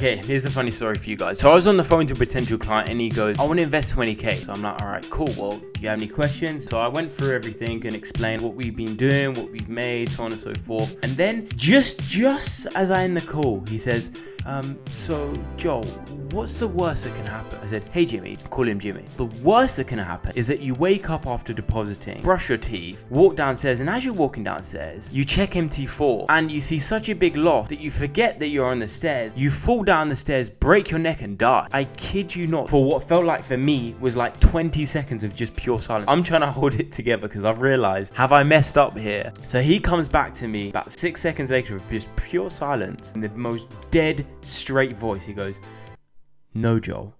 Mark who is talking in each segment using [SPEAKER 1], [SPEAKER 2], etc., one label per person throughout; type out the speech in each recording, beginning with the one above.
[SPEAKER 1] Okay, here's a funny story for you guys. So I was on the phone to a potential client and he goes, I want to invest 20K. So I'm like, all right, cool. Well, do you have any questions? So I went through everything and explained what we've been doing, what we've made, so on and so forth. And then just as I end the call, he says, so Joel, what's the worst that can happen? I said, hey Jimmy, call him Jimmy. The worst that can happen is that you wake up after depositing, brush your teeth, walk downstairs, and as you're walking downstairs, you check MT4 and you see such a big loft that you forget that you're on the stairs. You fall down the stairs, break your neck and die. I kid you not, for what felt like for me was like 20 seconds of just pure silence. I'm trying to hold it together because I've realized, have I messed up here? So he comes back to me about 6 seconds later with just pure silence in the most dead straight voice. He goes, no Joel,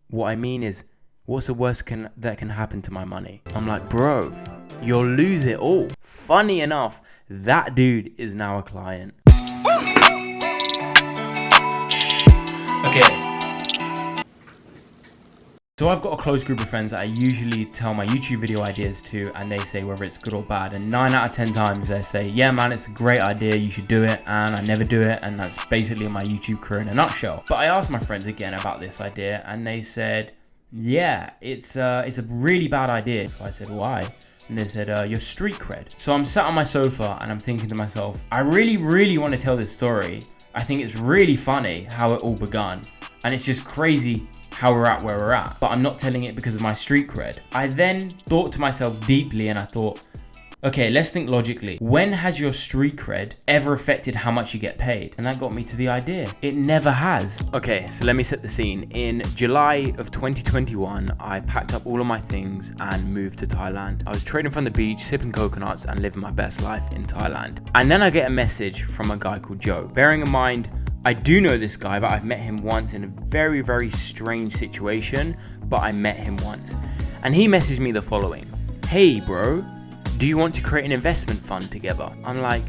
[SPEAKER 1] what I mean is, what's the worst that can happen to my money? I'm like, bro, you'll lose it all. Funny enough, that dude is now a client. Okay. So I've got a close group of friends that I usually tell my YouTube video ideas to, and they say whether it's good or bad, and 9 out of 10 times they say, yeah man, it's a great idea, you should do it, and I never do it, and that's basically my YouTube career in a nutshell. But I asked my friends again about this idea, and they said, yeah, it's a really bad idea. So I said, why? And they said, your street cred. So I'm sat on my sofa and I'm thinking to myself, I really want to tell this story. I think it's really funny how it all begun, and it's just crazy how we're at where we're at, but I'm not telling it because of my street cred. I then thought to myself deeply and I thought, okay, let's think logically. When has your street cred ever affected how much you get paid? And that got me to the idea. It never has. Okay, so let me set the scene. In July of 2021, I packed up all of my things and moved to Thailand. I was trading from the beach, sipping coconuts and living my best life in Thailand. And then I get a message from a guy called Joe. Bearing in mind, I do know this guy, but I've met him once in a very strange situation, but I met him once. And he messaged me the following. Hey bro, do you want to create an investment fund together? I'm like,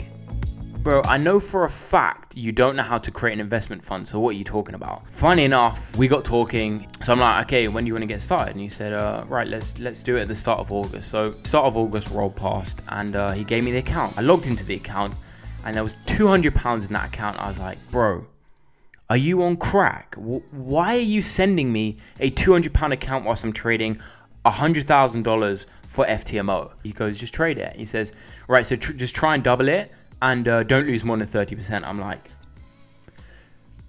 [SPEAKER 1] bro, I know for a fact you don't know how to create an investment fund, so what are you talking about? Funny enough, we got talking, so I'm like, okay, when do you want to get started? And he said, right, let's do it at the start of August. So start of August rolled past, and he gave me the account. I logged into the account, and there was £200 in that account. I was like, bro, are you on crack? Why are you sending me a £200 account whilst I'm trading $100,000 for FTMO? He goes, just trade it. He says, right, so just try and double it and don't lose more than 30%. I'm like,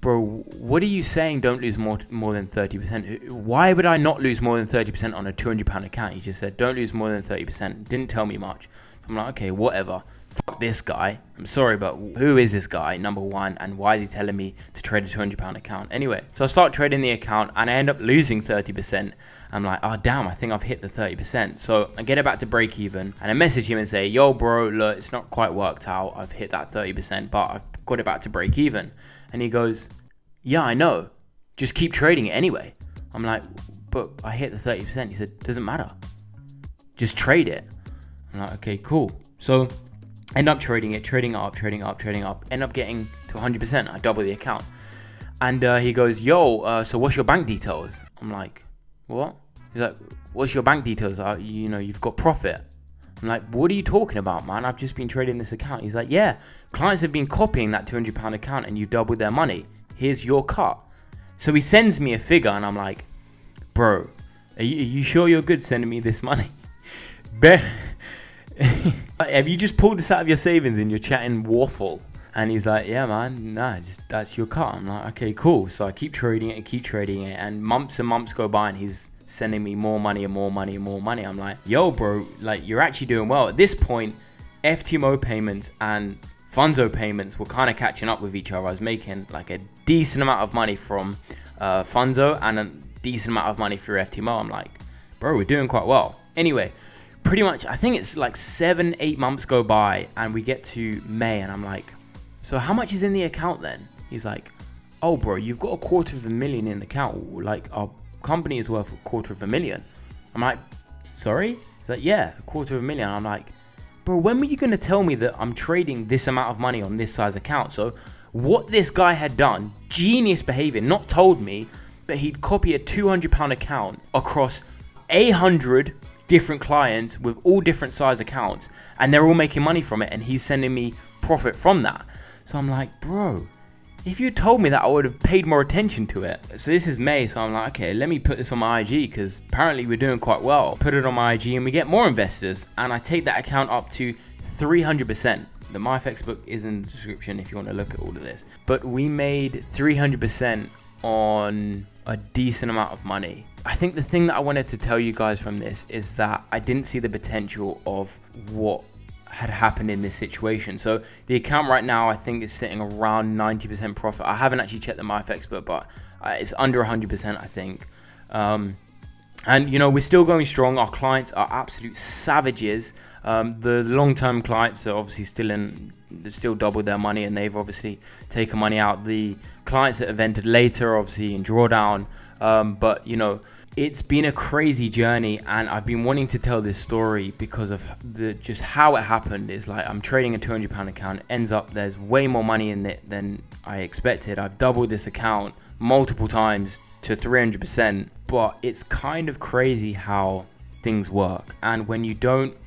[SPEAKER 1] bro, what are you saying? Don't lose more than 30%. Why would I not lose more than 30% on a £200 account? He just said, don't lose more than 30%. Didn't tell me much. So I'm like, okay, whatever. Fuck this guy. I'm sorry, but who is this guy, number one, and why is he telling me to trade a £200 account? Anyway, so I start trading the account and I end up losing 30%. I'm like, oh damn, I think I've hit the 30%. So I get it back to break even and I message him and say, yo bro, look, it's not quite worked out. I've hit that 30%, but I've got it back to break even. And he goes, yeah, I know. Just keep trading it anyway. I'm like, but I hit the 30%. He said, doesn't matter. Just trade it. I'm like, okay, cool. So end up trading it up, end up getting to 100%. I double the account. And he goes, yo, so what's your bank details? I'm like, what? He's like, what's your bank details? You've got profit. I'm like, what are you talking about, man? I've just been trading this account. He's like, yeah, clients have been copying that £200 account and you doubled their money. Here's your cut. So he sends me a figure and I'm like, bro, are you sure you're good sending me this money? Have you just pulled this out of your savings and you're chatting waffle? And he's like, yeah man, nah, just that's your cut. I'm like, okay, cool. So I keep trading it and months and months go by and he's sending me more money. I'm like, yo bro, like you're actually doing well. At this point, FTMO payments and Funzo payments were kind of catching up with each other. I was making like a decent amount of money from Funzo and a decent amount of money through FTMO. I'm like, bro, we're doing quite well. Anyway, pretty much, I think it's like 7-8 months go by and we get to May and I'm like, so how much is in the account then? He's like, oh bro, you've got $250,000 in the account. Like our company is worth $250,000. I'm like, sorry? He's like, yeah, $250,000. I'm like, bro, when were you going to tell me that I'm trading this amount of money on this size account? So what this guy had done, genius behavior, not told me, but he'd copy a £200 account across 100 different clients with all different size accounts and they're all making money from it and he's sending me profit from that. So I'm like, bro, if you told me that, I would have paid more attention to it. So this is May, so I'm like, okay, let me put this on my IG because apparently we're doing quite well. Put it on my IG and we get more investors, and I take that account up to 300%. The MyFX book is in the description if you want to look at all of this. But we made 300% on a decent amount of money. I think the thing that I wanted to tell you guys from this is that I didn't see the potential of what had happened in this situation. So the account right now, I think, is sitting around 90% profit. I haven't actually checked the MyFX book, but it's under 100%, I think. And you know, we're still going strong. Our clients are absolute savages. The long-term clients are obviously still doubled their money, and they've obviously taken money out. The clients that have entered later, obviously in drawdown, but you know, it's been a crazy journey, and I've been wanting to tell this story because of just how it happened. It's like I'm trading a £200 account, ends up there's way more money in it than I expected. I've doubled this account multiple times to 300%, but it's kind of crazy how things work. And when you don't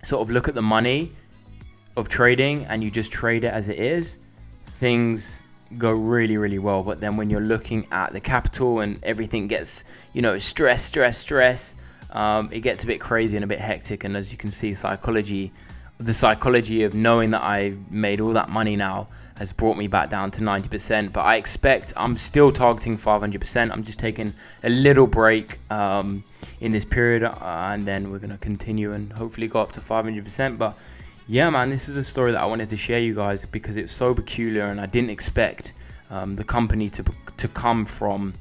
[SPEAKER 1] sort of look at the money of trading and you just trade it as it is, things go really, really well. But then when you're looking at the capital and everything gets, you know, stress, it gets a bit crazy and a bit hectic. And as you can see, the psychology of knowing that I made all that money now has brought me back down to 90%. But I'm still targeting 500%. I'm just taking a little break in this period, and then we're going to continue and hopefully go up to 500%. But yeah, man, this is a story that I wanted to share you guys because it's so peculiar, and I didn't expect the company to come from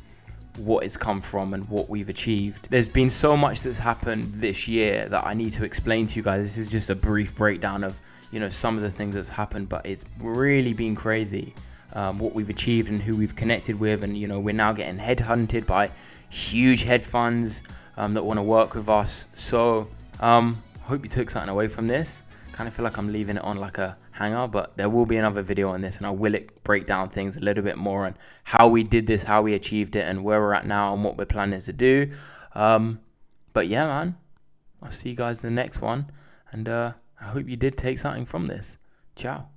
[SPEAKER 1] what it's come from and what we've achieved. There's been so much that's happened this year that I need to explain to you guys. This is just a brief breakdown of, you know, some of the things that's happened, but it's really been crazy what we've achieved and who we've connected with. And you know, we're now getting headhunted by huge hedge funds that want to work with us. So hope you took something away from this. Kind of feel like I'm leaving it on like a hanger, but there will be another video on this, and I will break down things a little bit more and how we did this, how we achieved it, and where we're at now and what we're planning to do. But yeah, man, I'll see you guys in the next one, and I hope you did take something from this. Ciao.